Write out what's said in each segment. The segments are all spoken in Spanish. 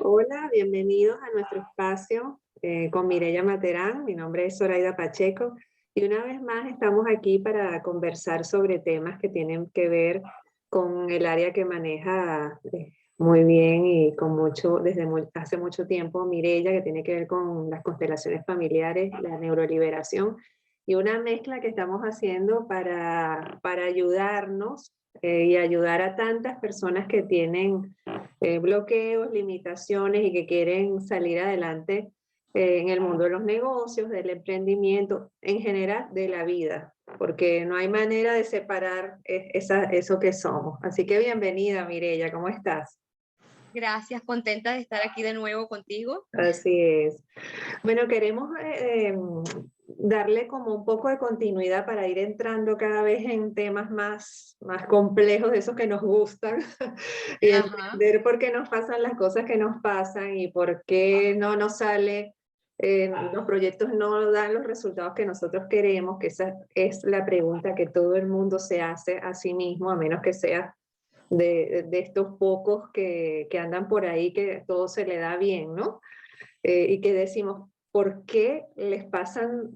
Hola, bienvenidos a nuestro espacio con Mireya Materán. Mi nombre es Zoraida Pacheco y una vez más estamos aquí para conversar sobre temas que tienen que ver con el área que maneja muy bien y con mucho, hace mucho tiempo Mireya, que tiene que ver con las constelaciones familiares, la neuroliberación y una mezcla que estamos haciendo para ayudarnos y ayudar a tantas personas que tienen bloqueos, limitaciones y que quieren salir adelante en el mundo de los negocios, del emprendimiento, en general de la vida, porque no hay manera de separar eso que somos. Así que bienvenida, Mireya, ¿cómo estás? Gracias, contenta de estar aquí de nuevo contigo. Así es. Bueno, queremos darle como un poco de continuidad para ir entrando cada vez en temas más complejos, de esos que nos gustan, y Ajá. entender por qué nos pasan las cosas que nos pasan y por qué no nos sale, los proyectos no dan los resultados que nosotros queremos, que esa es la pregunta que todo el mundo se hace a sí mismo, a menos que sea de estos pocos que andan por ahí, que todo se le da bien, ¿no? Y que decimos, ¿por qué les pasan,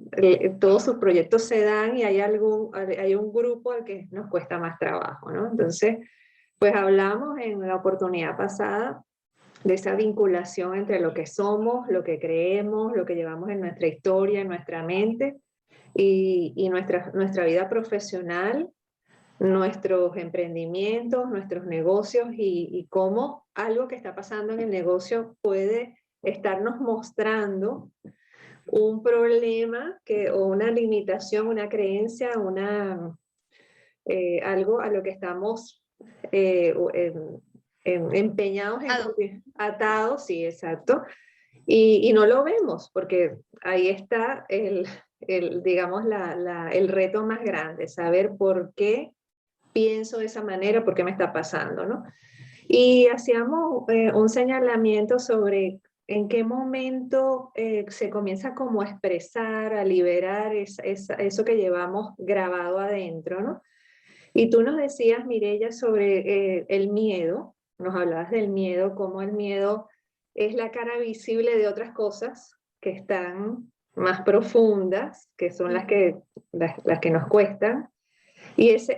todos sus proyectos se dan y hay un grupo al que nos cuesta más trabajo, ¿no? Entonces, pues hablamos en la oportunidad pasada de esa vinculación entre lo que somos, lo que creemos, lo que llevamos en nuestra historia, en nuestra mente y nuestra vida profesional, nuestros emprendimientos, nuestros negocios y cómo algo que está pasando en el negocio puede estarnos mostrando un problema o una limitación, una creencia, algo a lo que estamos empeñados atados, sí, exacto, y no lo vemos, porque ahí está digamos, el reto más grande, saber por qué pienso de esa manera, por qué me está pasando, ¿no? Y hacíamos un señalamiento sobre en qué momento se comienza como a expresar, a liberar eso que llevamos grabado adentro, ¿no? Y tú nos decías, Mireya, sobre el miedo, nos hablabas del miedo, cómo el miedo es la cara visible de otras cosas que están más profundas, que son las que nos cuestan, y ese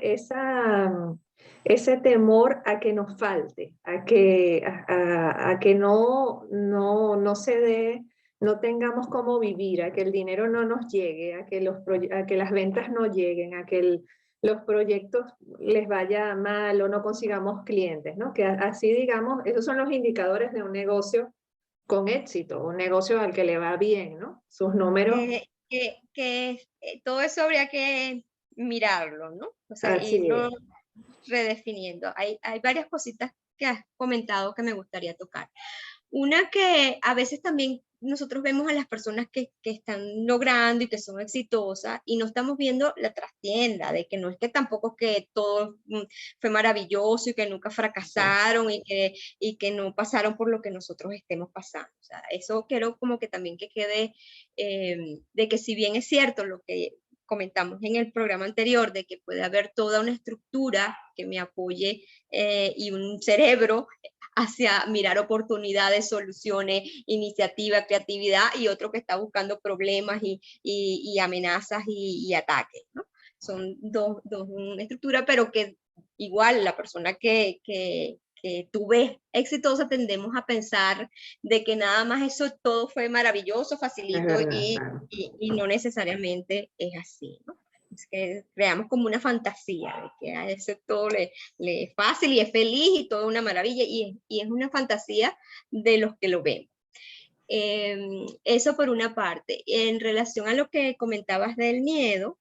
temor a que nos falte, a que no se dé, no tengamos cómo vivir, a que el dinero no nos llegue, a que las ventas no lleguen, los proyectos les vaya mal o no consigamos clientes, ¿no? Que así digamos, esos son los indicadores de un negocio con éxito, un negocio al que le va bien, ¿no? Sus números, Todo eso habría que mirarlo, ¿no? O sea, así irlo es. redefiniendo. Hay varias cositas que has comentado que me gustaría tocar. Una que a veces también nosotros vemos a las personas que están logrando y que son exitosas y no estamos viendo la trastienda, de que no es que tampoco que todo fue maravilloso y que nunca fracasaron y que no pasaron por lo que nosotros estemos pasando. O sea, eso quiero como que también que quede de que si bien es cierto lo que comentamos en el programa anterior, de que puede haber toda una estructura que me apoye y un cerebro hacia mirar oportunidades, soluciones, iniciativa, creatividad y otro que está buscando problemas y amenazas y ataques, ¿no? Son dos estructuras, pero que igual la persona que tú ves exitosa tendemos a pensar de que nada más eso todo fue maravilloso, Es facilito verdad, y, claro. y, y no necesariamente es así, ¿no? Es que creamos como una fantasía de que a ese todo le es fácil y es feliz y todo una maravilla y es una fantasía de los que lo ven. Eso por una parte. En relación a lo que comentabas del miedo,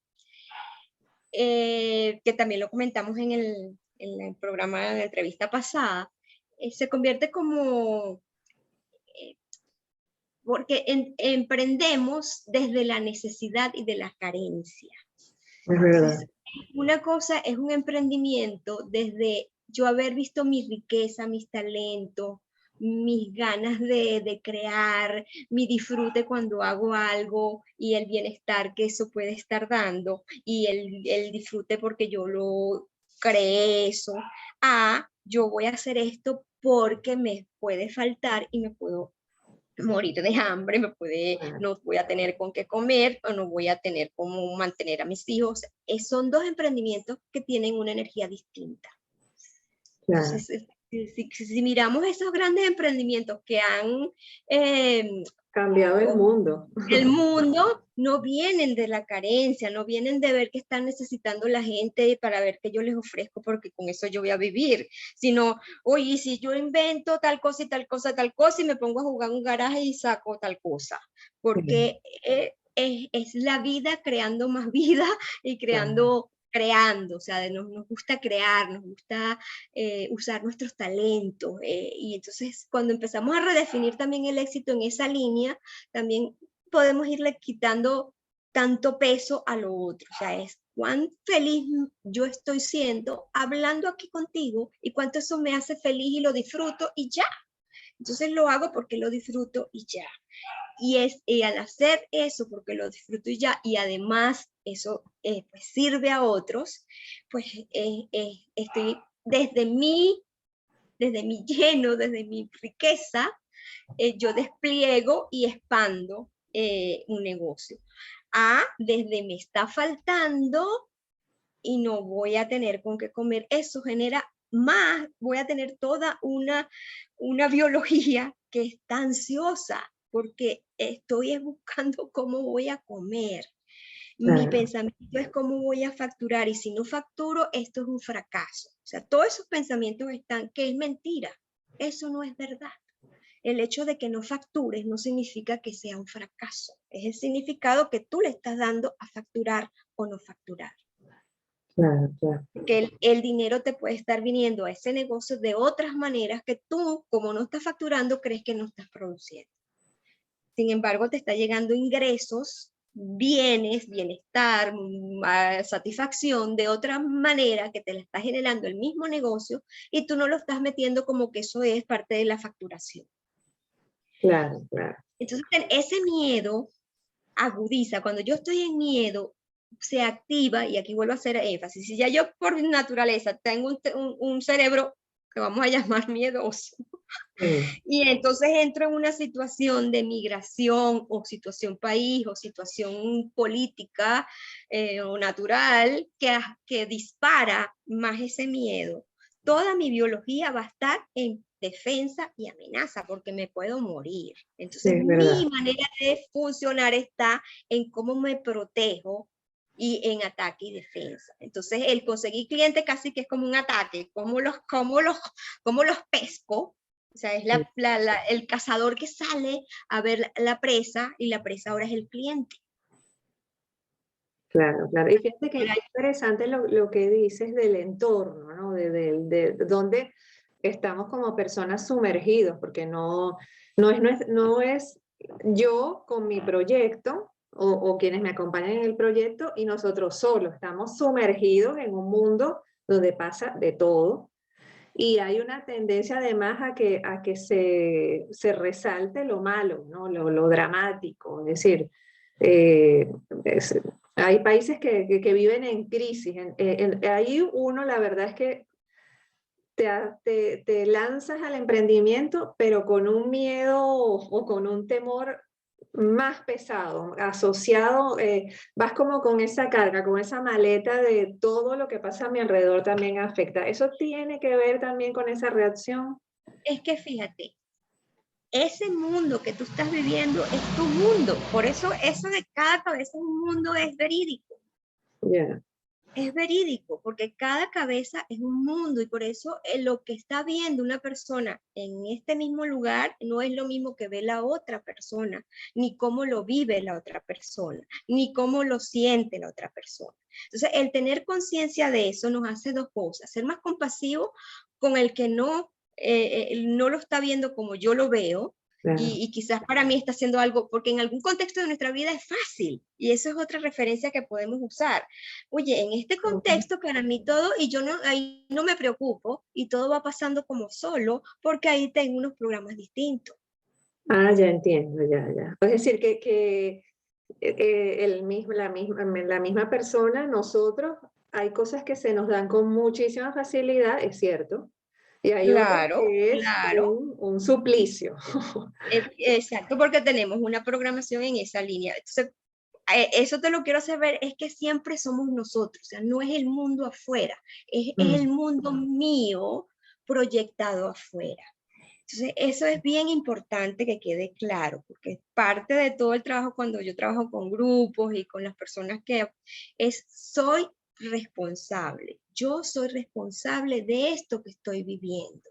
que también lo comentamos en el programa de la entrevista pasada, se convierte como, eh, porque emprendemos desde la necesidad y de la carencia. Es Entonces, verdad. una cosa es un emprendimiento desde yo haber visto mi riqueza, mis talentos, mis ganas de crear, mi disfrute cuando hago algo y el bienestar que eso puede estar dando y el disfrute porque yo lo creé eso, a yo voy a hacer esto porque me puede faltar y me puedo morir de hambre, no voy a tener con qué comer o no voy a tener cómo mantener a mis hijos. Son dos emprendimientos que tienen una energía distinta. Claro. Entonces, si miramos esos grandes emprendimientos que han Cambiado el mundo. el mundo, no vienen de la carencia, no vienen de ver qué están necesitando la gente para ver qué yo les ofrezco, porque con eso yo voy a vivir, sino, oye, si yo invento tal cosa y tal cosa, tal cosa, y me pongo a jugar un garaje y saco tal cosa, porque es la vida creando más vida y creando, o sea, nos gusta crear, nos gusta usar nuestros talentos, y entonces cuando empezamos a redefinir también el éxito en esa línea, también podemos irle quitando tanto peso a lo otro. O sea, es cuán feliz yo estoy siendo hablando aquí contigo y cuánto eso me hace feliz y lo disfruto y ya. Entonces lo hago porque lo disfruto y ya. Y al hacer eso porque lo disfruto y ya, y además eso pues sirve a otros, pues estoy desde mi lleno, desde mi riqueza, yo despliego y expando un negocio. Desde me está faltando y no voy a tener con qué comer, eso genera más, voy a tener toda una biología que está ansiosa porque estoy buscando cómo voy a comer. Mi pensamiento es cómo voy a facturar y si no facturo, esto es un fracaso. O sea, todos esos pensamientos están, que es mentira. Eso no es verdad. El hecho de que no factures no significa que sea un fracaso. Es el significado que tú le estás dando a facturar o no facturar. Claro, claro. Que el dinero te puede estar viniendo a ese negocio de otras maneras que tú, como no estás facturando, crees que no estás produciendo. Sin embargo, te está llegando ingresos, bienes, bienestar, satisfacción de otra manera que te la está generando el mismo negocio y tú no lo estás metiendo como que eso es parte de la facturación. Claro, claro. Entonces, ese miedo agudiza. Cuando yo estoy en miedo, se activa, y aquí vuelvo a hacer énfasis, si ya yo por naturaleza tengo un cerebro que vamos a llamar miedoso, y entonces entro en una situación de migración o situación país o situación política o natural que dispara más ese miedo, toda mi biología va a estar en defensa y amenaza porque me puedo morir. Entonces mi manera de funcionar está en cómo me protejo y en ataque y defensa. Entonces el conseguir clientes casi que es como un ataque, cómo los pesco. O sea, es el cazador que sale a ver la presa y la presa ahora es el cliente. Claro, claro. Y fíjate que es interesante lo que dices del entorno, ¿no? De donde estamos como personas sumergidos, porque no es yo con mi proyecto o quienes me acompañan en el proyecto y nosotros solos. Estamos sumergidos en un mundo donde pasa de todo. Y hay una tendencia además a que se resalte lo malo, ¿no? Lo dramático. Es decir, eh, es- hay países que viven en crisis. Ahí uno, la verdad es que te lanzas al emprendimiento, pero con un miedo o con un temor más pesado, asociado, vas como con esa carga, con esa maleta de todo lo que pasa a mi alrededor también afecta. ¿Eso tiene que ver también con esa reacción? Es que fíjate, ese mundo que tú estás viviendo es tu mundo. Por eso de cada cabeza es un mundo es verídico. Yeah. Es verídico, porque cada cabeza es un mundo y por eso lo que está viendo una persona en este mismo lugar no es lo mismo que ve la otra persona, ni cómo lo vive la otra persona, ni cómo lo siente la otra persona. Entonces, el tener conciencia de eso nos hace dos cosas, ser más compasivo con el que no lo está viendo como yo lo veo, Claro. y quizás para mí está haciendo algo, porque en algún contexto de nuestra vida es fácil, y eso es otra referencia que podemos usar. Oye, en este contexto para mí todo, y yo ahí no me preocupo, y todo va pasando como solo, porque ahí tengo unos programas distintos. Ah, ya entiendo, ya, ya. Es decir, que la misma persona, nosotros, hay cosas que se nos dan con muchísima facilidad, es cierto, Y hay otras Claro, que es claro. un suplicio. Exacto, porque tenemos una programación en esa línea. Entonces, eso te lo quiero hacer ver, es que siempre somos nosotros, o sea, no es el mundo afuera, es el mundo mío proyectado afuera. Entonces, eso es bien importante que quede claro, porque es parte de todo el trabajo cuando yo trabajo con grupos y con las personas que soy responsable. Yo soy responsable de esto que estoy viviendo.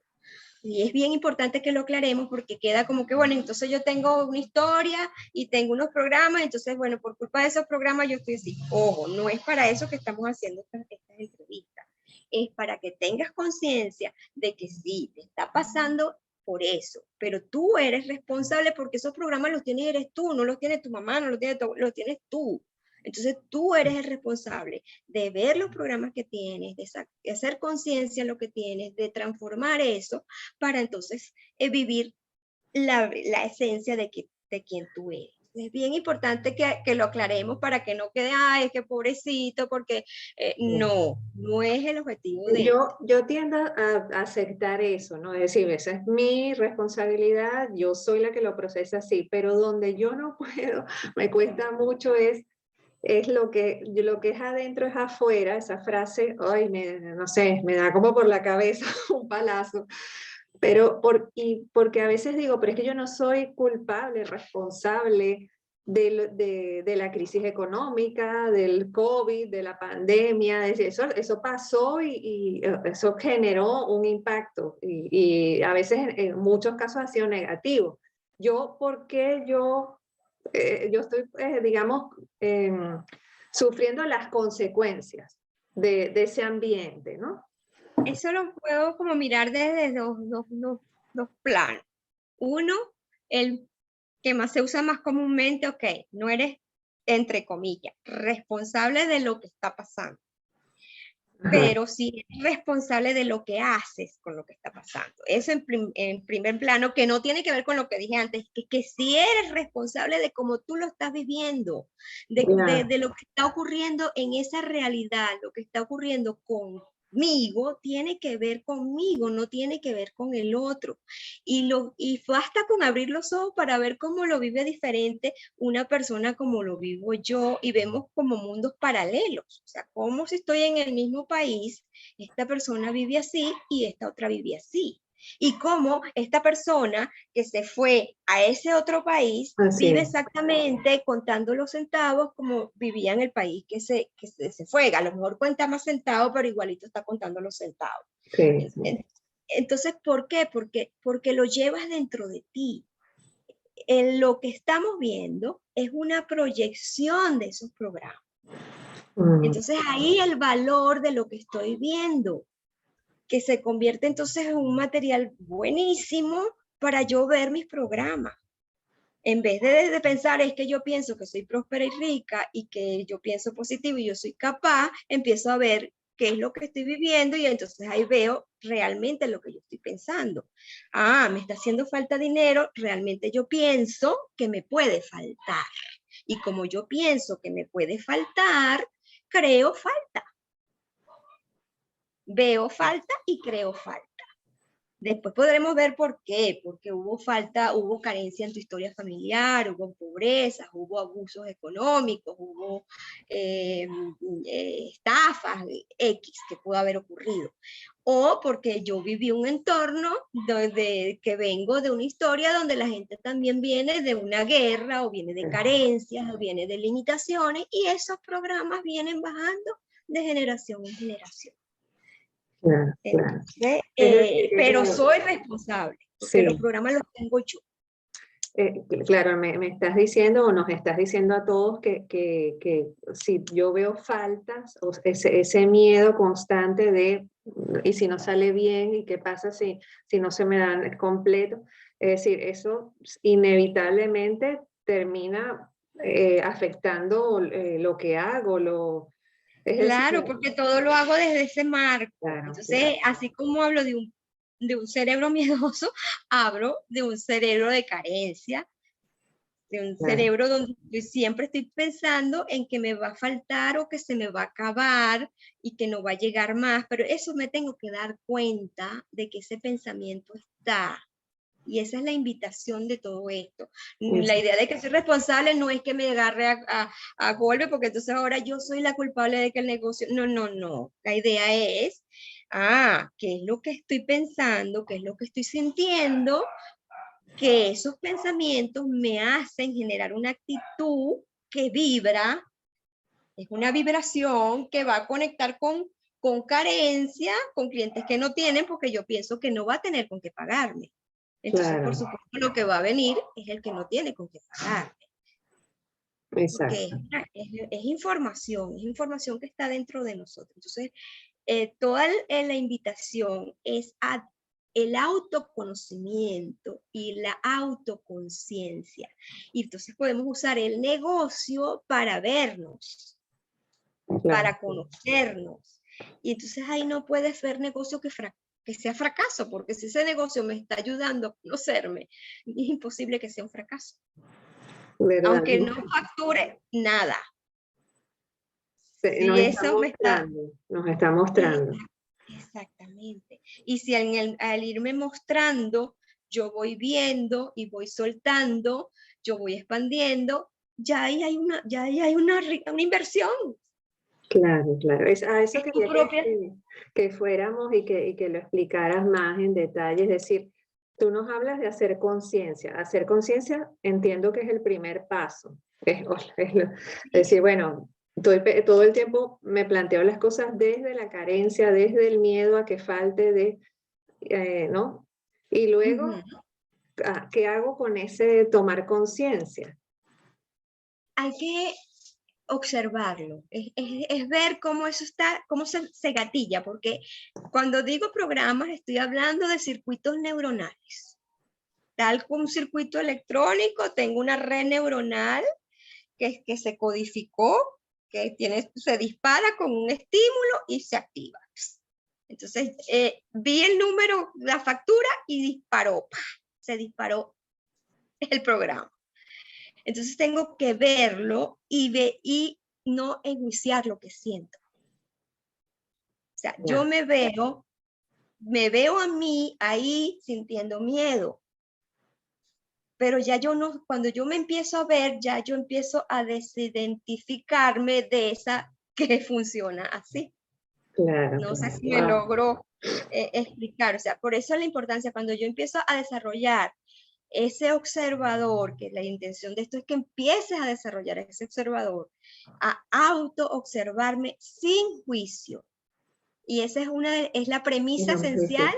Y es bien importante que lo aclaremos porque queda como que, bueno, entonces yo tengo una historia y tengo unos programas, entonces, bueno, por culpa de esos programas yo estoy así. Ojo, no es para eso que estamos haciendo estas entrevistas. Es para que tengas conciencia de que sí, te está pasando por eso, pero tú eres responsable porque esos programas los tienes eres tú, no los tiene tu mamá, no los los tienes tú. Entonces tú eres el responsable de ver los programas que tienes, de hacer conciencia en lo que tienes, de transformar eso para entonces vivir la esencia de quien tú eres. Es bien importante que lo aclaremos para que no quede, ay, es que pobrecito, porque no es el objetivo de esto. Yo tiendo a aceptar eso, ¿no? Es decir, esa es mi responsabilidad, yo soy la que lo procesa así, pero donde yo no puedo, me cuesta mucho es lo que es adentro es afuera, esa frase, ay, no sé, me da como por la cabeza un palazo, pero porque a veces digo, pero es que yo no soy culpable, responsable de la crisis económica, del COVID, de la pandemia, eso pasó y eso generó un impacto y a veces en muchos casos ha sido negativo. ¿Por qué yo estoy, digamos, sufriendo las consecuencias de ese ambiente, ¿no? Eso lo puedo como mirar desde dos planos. Uno, el que más se usa más comúnmente, ok, no eres, entre comillas, responsable de lo que está pasando, Ajá. pero sí eres responsable de lo que haces con lo que está pasando. Eso en primer plano, que no tiene que ver con lo que dije antes, que sí eres responsable de cómo tú lo estás viviendo, Ya. de lo que está ocurriendo en esa realidad, lo que está ocurriendo conmigo, tiene que ver conmigo, no tiene que ver con el otro. Y basta con abrir los ojos para ver cómo lo vive diferente una persona como lo vivo yo y vemos como mundos paralelos. O sea, como si estoy en el mismo país, esta persona vive así y esta otra vive así. Y cómo esta persona que se fue a ese otro país Así vive es. exactamente contando los centavos como vivía en el país se fue. A lo mejor cuenta más centavos, pero igualito está contando los centavos. Sí, sí. Entonces, ¿por qué? Porque lo llevas dentro de ti. En lo que estamos viendo es una proyección de esos programas. Mm, Entonces ahí el valor de lo que estoy viendo, que se convierte entonces en un material buenísimo para yo ver mis programas. En vez de pensar es que yo pienso que soy próspera y rica y que yo pienso positivo y yo soy capaz, empiezo a ver qué es lo que estoy viviendo y entonces ahí veo realmente lo que yo estoy pensando. Ah, me está haciendo falta dinero, realmente yo pienso que me puede faltar. Y como yo pienso que me puede faltar, creo falta. Veo falta y creo falta. Después podremos ver por qué, porque hubo falta, hubo carencia en tu historia familiar, hubo pobreza, hubo abusos económicos, hubo estafas, X que pudo haber ocurrido. O porque yo viví un entorno que vengo de una historia donde la gente también viene de una guerra o viene de carencias o viene de limitaciones y esos programas vienen bajando de generación en generación. claro, claro. Entonces, Es decir, que pero claro, soy responsable, porque los sí. programas los tengo yo. Claro, me estás diciendo o nos estás diciendo a todos que si yo veo faltas, o ese miedo constante de, y si no sale bien, y qué pasa si no se me dan completo, es decir, eso inevitablemente termina afectando lo que hago, es decir, Claro, porque todo lo hago desde ese marco. claro, claro, Entonces, así como hablo de un cerebro miedoso, hablo de un cerebro de carencia, de un Claro. cerebro donde yo siempre estoy pensando en que me va a faltar o que se me va a acabar y que no va a llegar más, pero eso me tengo que dar cuenta de que ese pensamiento está. Y esa es la invitación de todo esto. La idea de que soy responsable no es que me agarre a golpe, porque entonces ahora yo soy la culpable de que el negocio... No, no, no. La idea es, ¿qué es lo que estoy pensando? ¿Qué es lo que estoy sintiendo? Que esos pensamientos me hacen generar una actitud que vibra, es una vibración que va a conectar con carencia, con clientes que no tienen, porque yo pienso que no va a tener con qué pagarme. Entonces, por Claro, supuesto, lo que va a venir es el que no tiene con qué pagarme, porque exacto. es información que está dentro de nosotros. Entonces, toda la invitación es a el autoconocimiento y la autoconciencia. Y entonces podemos usar el negocio para vernos, Claro. para conocernos. Y entonces ahí no puedes ver negocio que sea fracaso, porque si ese negocio me está ayudando a conocerme, es imposible que sea un fracaso. ¿Verdad? Aunque no facture nada. Nos Si está eso me está... mostrando, nos está mostrando. Exactamente. Y si al irme mostrando, yo voy viendo y voy soltando, yo voy expandiendo, ya ahí hay una inversión. Claro, claro. A eso Es tu quería propia... que fuéramos y que lo explicaras más en detalle. Es decir, tú nos hablas de hacer conciencia. Hacer conciencia entiendo que es el primer paso. Es decir, bueno, todo el tiempo me planteo las cosas desde la carencia, desde el miedo a que falte, ¿no? Y luego, Ujú. ¿qué hago con ese tomar conciencia? Hay que observarlo, es ver cómo eso está, cómo se gatilla, porque cuando digo programas estoy hablando de circuitos neuronales. Tal como un circuito electrónico, tengo una red neuronal que se codificó, se dispara con un estímulo y se activa. Entonces, vi el número, la factura y disparó, se disparó el programa. Entonces tengo que verlo y no enjuiciar lo que siento. O sea, yo Ya, me veo a mí ahí sintiendo miedo, pero ya yo no, cuando yo me empiezo a ver, ya yo empiezo a desidentificarme de esa que funciona así. claro, No sé claro. si me Wow. logro explicar, o sea, por eso la importancia, cuando yo empiezo a desarrollar ese observador, que la intención de esto es que empieces a desarrollar ese observador, a auto observarme sin juicio. Y esa es la premisa No, sí, esencial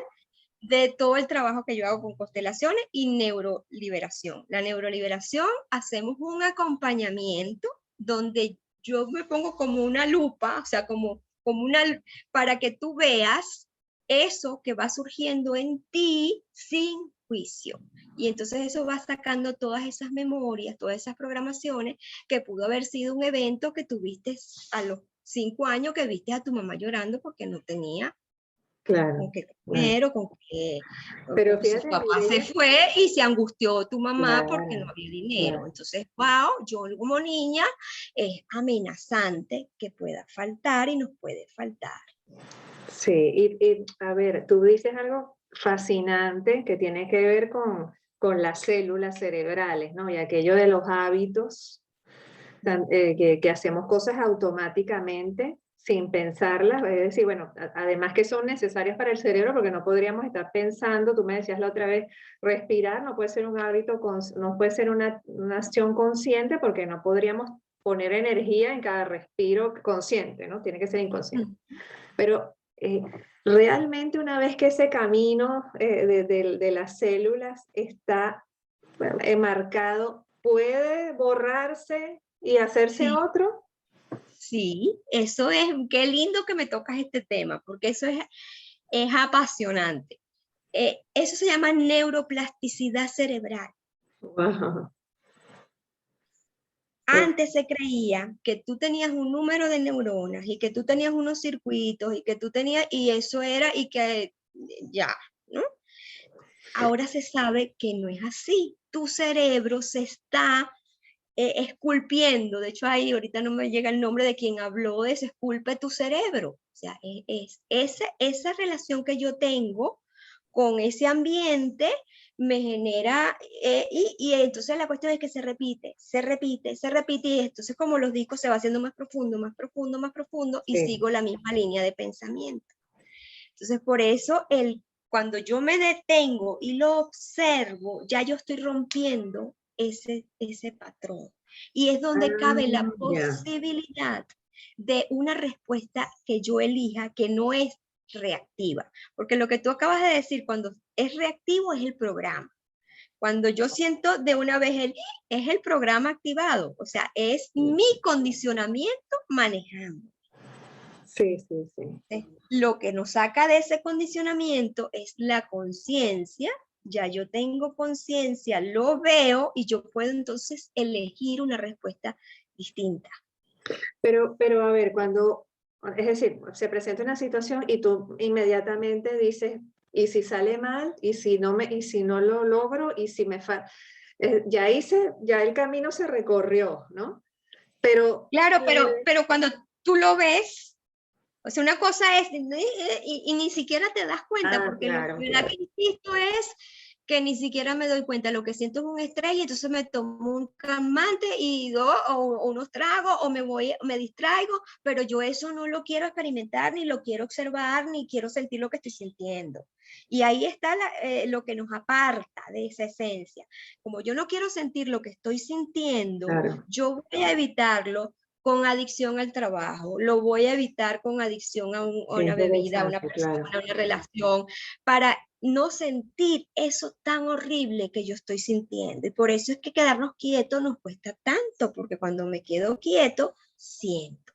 sí. de todo el trabajo que yo hago con constelaciones y neuroliberación. La neuroliberación, hacemos un acompañamiento donde yo me pongo como una lupa, o sea, para que tú veas eso que va surgiendo en ti sin juicio. Y entonces eso va sacando todas esas memorias, todas esas programaciones que pudo haber sido un evento que tuviste a los 5 años, que viste a tu mamá llorando porque no tenía Claro, con qué claro. comer o con qué, Pero o su fíjate, papá se Mireya, fue y se angustió tu mamá porque no claro, había dinero. claro. Entonces, wow, yo como niña es amenazante que pueda faltar y nos puede faltar. Sí, a ver, tú dices algo fascinante que tiene que ver con las células cerebrales, ¿no? Y aquello de los hábitos, que hacemos cosas automáticamente sin pensarlas, es decir, bueno, además que son necesarias para el cerebro porque no podríamos estar pensando, tú me decías la otra vez, respirar no puede ser un hábito, no puede ser una acción consciente porque no podríamos poner energía en cada respiro consciente, ¿no? Tiene que ser inconsciente. Pero realmente una vez que ese camino de las células está marcado, ¿puede borrarse y hacerse Sí, otro? sí, eso es, qué lindo que me tocas este tema, porque eso es apasionante. Eso se llama neuroplasticidad cerebral. Wow. Antes se creía que tú tenías un número de neuronas y que tú tenías unos circuitos y que tú tenías, y eso era, y que ya, ¿no? Ahora se sabe que no es así. Tu cerebro se está esculpiendo. De hecho, ahí ahorita no me llega el nombre de quien habló de ese esculpe tu cerebro. O sea, esa relación que yo tengo con ese ambiente me genera, y entonces la cuestión es que se repite, se repite, se repite, y entonces como los discos se va haciendo más profundo, más profundo, más profundo, y sigo la misma línea de pensamiento. Entonces, por eso cuando yo me detengo y lo observo, ya yo estoy rompiendo ese patrón. Y es donde cabe la posibilidad de una respuesta que yo elija, que no es reactiva. Porque lo que tú acabas de decir, cuando es reactivo, es el programa. Cuando yo siento de una vez es el programa activado, o sea, es mi condicionamiento manejando. Sí, sí, sí. Lo que nos saca de ese condicionamiento es la conciencia. Ya yo tengo conciencia, lo veo y yo puedo entonces elegir una respuesta distinta. Pero a ver, es decir, se presenta una situación y tú inmediatamente dices, ¿y si sale mal? ¿Y si no lo logro? ¿Y si me falta? Ya el camino se recorrió, ¿no? Pero... Claro, pero cuando tú lo ves, o sea, una cosa es, y ni siquiera te das cuenta, porque claro, lo que insisto es que ni siquiera me doy cuenta, lo que siento es un estrés y entonces me tomo un calmante y o unos tragos o me distraigo, pero yo eso no lo quiero experimentar, ni lo quiero observar, ni quiero sentir lo que estoy sintiendo. Y ahí está lo que nos aparta de esa esencia. Como yo no quiero sentir lo que estoy sintiendo, yo voy a evitarlo con adicción al trabajo, lo voy a evitar con adicción a una bebida, a una persona, a una relación, para no sentir eso tan horrible que yo estoy sintiendo. Y por eso es que quedarnos quietos nos cuesta tanto, porque cuando me quedo quieto, siento.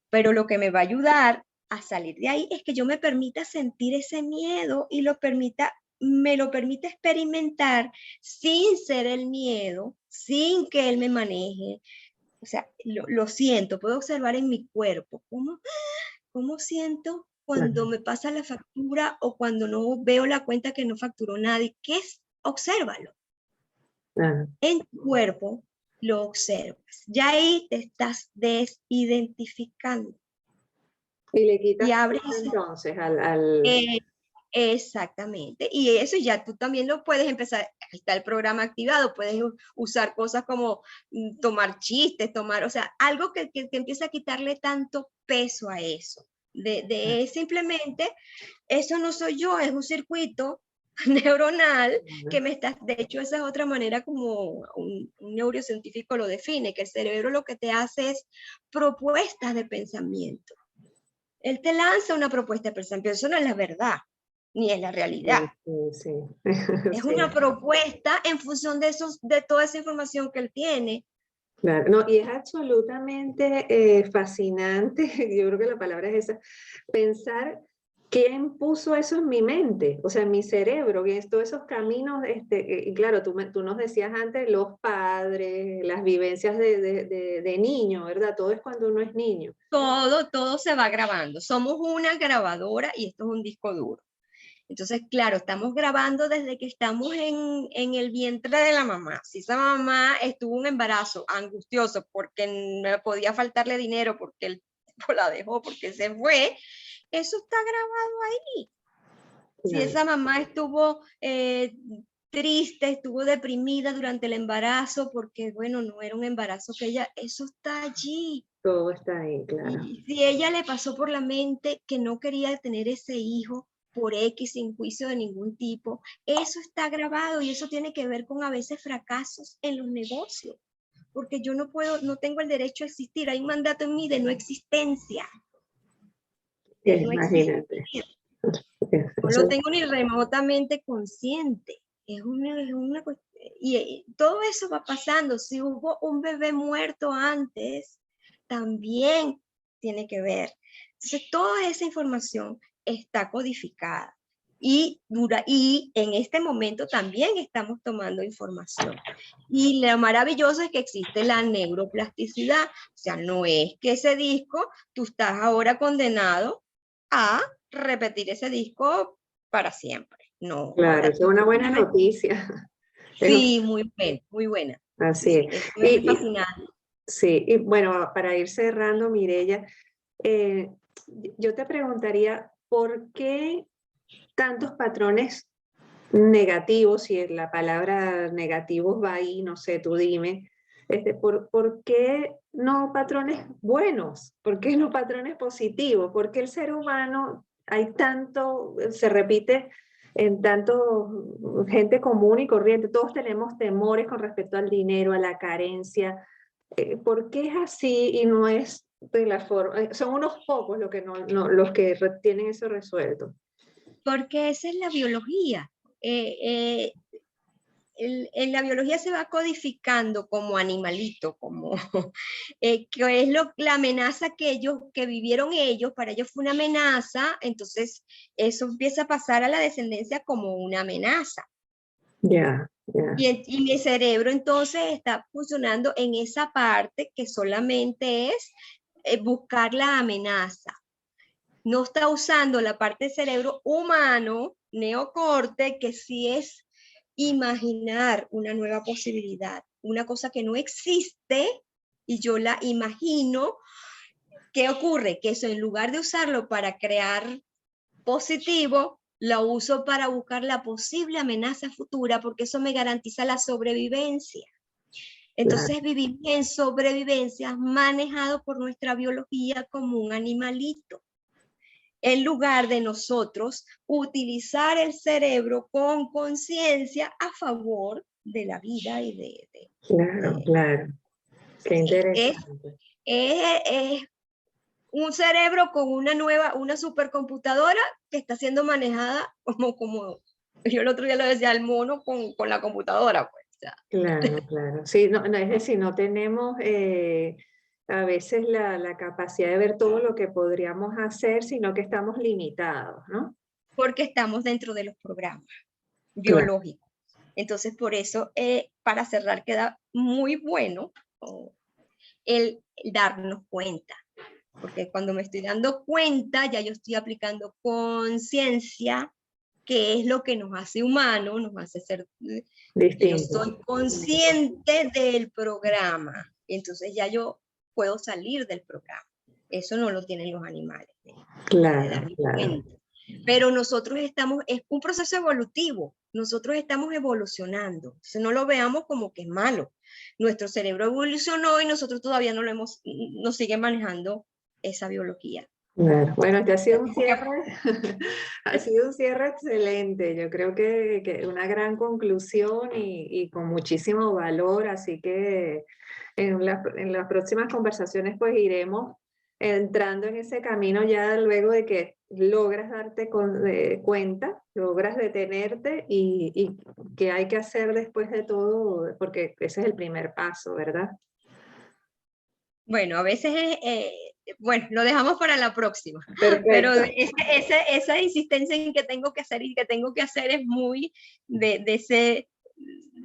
Pero lo que me va a ayudar a salir de ahí es que yo me permita sentir ese miedo y me lo permita experimentar sin ser el miedo, sin que él me maneje. O sea, lo siento, puedo observar en mi cuerpo cómo siento cuando me pasa la factura o cuando no veo la cuenta que no facturó nadie. ¿Qué es? Obsérvalo. En tu cuerpo lo observas. Ya ahí te estás desidentificando. Y le quitas y abres entonces exactamente. Y eso ya tú también lo puedes empezar. Ahí está el programa activado. Puedes usar cosas como tomar chistes, o sea, algo que empiece a quitarle tanto peso a eso. Simplemente, eso no soy yo, es un circuito neuronal que de hecho esa es otra manera como un neurocientífico lo define, que el cerebro lo que te hace es propuestas de pensamiento. Él te lanza una propuesta de pensamiento, eso no es la verdad, ni es la realidad. Sí. Es una propuesta en función de toda esa información que él tiene. Claro, no, y es absolutamente fascinante, yo creo que la palabra es esa, pensar quién puso eso en mi mente, o sea, en mi cerebro, todos esos caminos, y claro, tú nos decías antes, los padres, las vivencias de niño, ¿verdad? Todo es cuando uno es niño. Todo se va grabando. Somos una grabadora y esto es un disco duro. Entonces, claro, estamos grabando desde que estamos en el vientre de la mamá. Si esa mamá estuvo en un embarazo angustioso porque no podía faltarle dinero, porque el tipo la dejó, porque se fue, eso está grabado ahí. Si esa mamá estuvo triste, estuvo deprimida durante el embarazo, porque bueno, no era un embarazo que eso está allí. Todo está ahí, claro. Y si ella le pasó por la mente que no quería tener ese hijo por X, sin juicio de ningún tipo, eso está grabado y eso tiene que ver con a veces fracasos en los negocios, porque yo no tengo el derecho a existir, hay un mandato en mí de no existencia. Imagínate. No lo tengo ni remotamente consciente. Es una cuestión. Y todo eso va pasando. Si hubo un bebé muerto antes, también tiene que ver. Entonces, toda esa información está codificada. Y en este momento también estamos tomando información. Y lo maravilloso es que existe la neuroplasticidad. O sea, no es que ese disco, tú estás ahora condenado a repetir ese disco para siempre. No, claro, es una buena noticia. Sí, muy buena, muy buena. así Sí, es. eso es fascinante. Sí, y bueno, para ir cerrando, Mireya, eh, yo te preguntaría, ¿por qué tantos patrones negativos, si la palabra negativos va ahí, no sé, tú dime, ¿por qué no patrones buenos? ¿Por qué no patrones positivos? ¿Por qué el ser humano hay tanto, se repite en tanto gente común y corriente? Todos tenemos temores con respecto al dinero, a la carencia. ¿Por qué es así y no es de la forma? Son unos pocos los que, los que tienen eso resuelto. Porque esa es la biología. Eh, en la biología se va codificando como animalito, como que es la amenaza que vivieron ellos, para ellos fue una amenaza, entonces eso empieza a pasar a la descendencia como una amenaza. Ya, ya. Y mi cerebro entonces está funcionando en esa parte que solamente es buscar la amenaza. No está usando la parte del cerebro humano, neocorte, que sí es imaginar una nueva posibilidad, una cosa que no existe y yo la imagino. ¿Qué ocurre? Que eso, en lugar de usarlo para crear positivo, lo uso para buscar la posible amenaza futura, porque eso me garantiza la sobrevivencia. Entonces vivimos en sobrevivencia manejado por nuestra biología como un animalito, en lugar de nosotros utilizar el cerebro con conciencia a favor de la vida y Claro, claro. Qué es, interesante. es un cerebro con una supercomputadora que está siendo manejada como yo el otro día lo decía, el mono con la computadora, pues. O sea. Claro, claro. Sí, no, es decir, no tenemos a veces la capacidad de ver todo lo que podríamos hacer, sino que estamos limitados, ¿no? Porque estamos dentro de los programas Claro, biológicos. Entonces, por eso, para cerrar, queda muy bueno el darnos cuenta. Porque cuando me estoy dando cuenta, ya yo estoy aplicando conciencia, que es lo que nos hace humanos, nos hace ser. Yo distinto. soy consciente del programa, entonces ya yo puedo salir del programa. Eso no lo tienen los animales, de Claro, darme claro. cuenta. Pero nosotros estamos, es un proceso evolutivo, nosotros estamos evolucionando, entonces no lo veamos como que es malo. Nuestro cerebro evolucionó y nosotros todavía no lo hemos, nos sigue manejando esa biología. Claro. Bueno, este ha sido un cierre, ha sido un cierre excelente. Yo creo que una gran conclusión y con muchísimo valor, así que en las próximas conversaciones pues iremos entrando en ese camino ya luego de que logras darte cuenta, logras detenerte y qué hay que hacer después de todo, porque ese es el primer paso, ¿verdad? Bueno, a veces bueno, lo dejamos para la próxima, pero Perfecto. esa insistencia en que tengo que hacer y que tengo que hacer es muy de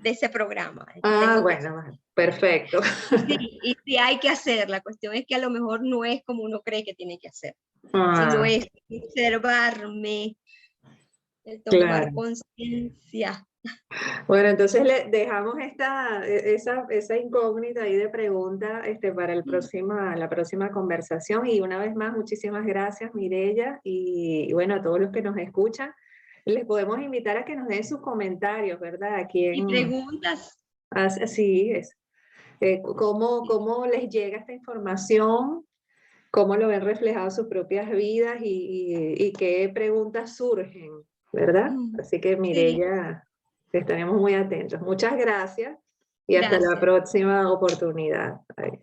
ese programa. Ah, Tengo que hacer. bueno, perfecto. Y sí hay que hacer, la cuestión es que a lo mejor no es como uno cree que tiene que hacer, sino Ah, es observarme, el tomar claro. conciencia. Bueno, entonces le dejamos esa incógnita ahí de pregunta para la próxima conversación. Y una vez más, muchísimas gracias, Mireya. Y bueno, a todos los que nos escuchan, les podemos invitar a que nos den sus comentarios, ¿verdad? Aquí Y preguntas. así es. ¿Cómo les llega esta información? ¿Cómo lo ven reflejado en sus propias vidas? Y qué preguntas surgen, ¿verdad? Así que, Sí, Mireya, estaremos muy atentos. Muchas gracias y hasta la gracias. próxima oportunidad. Adiós.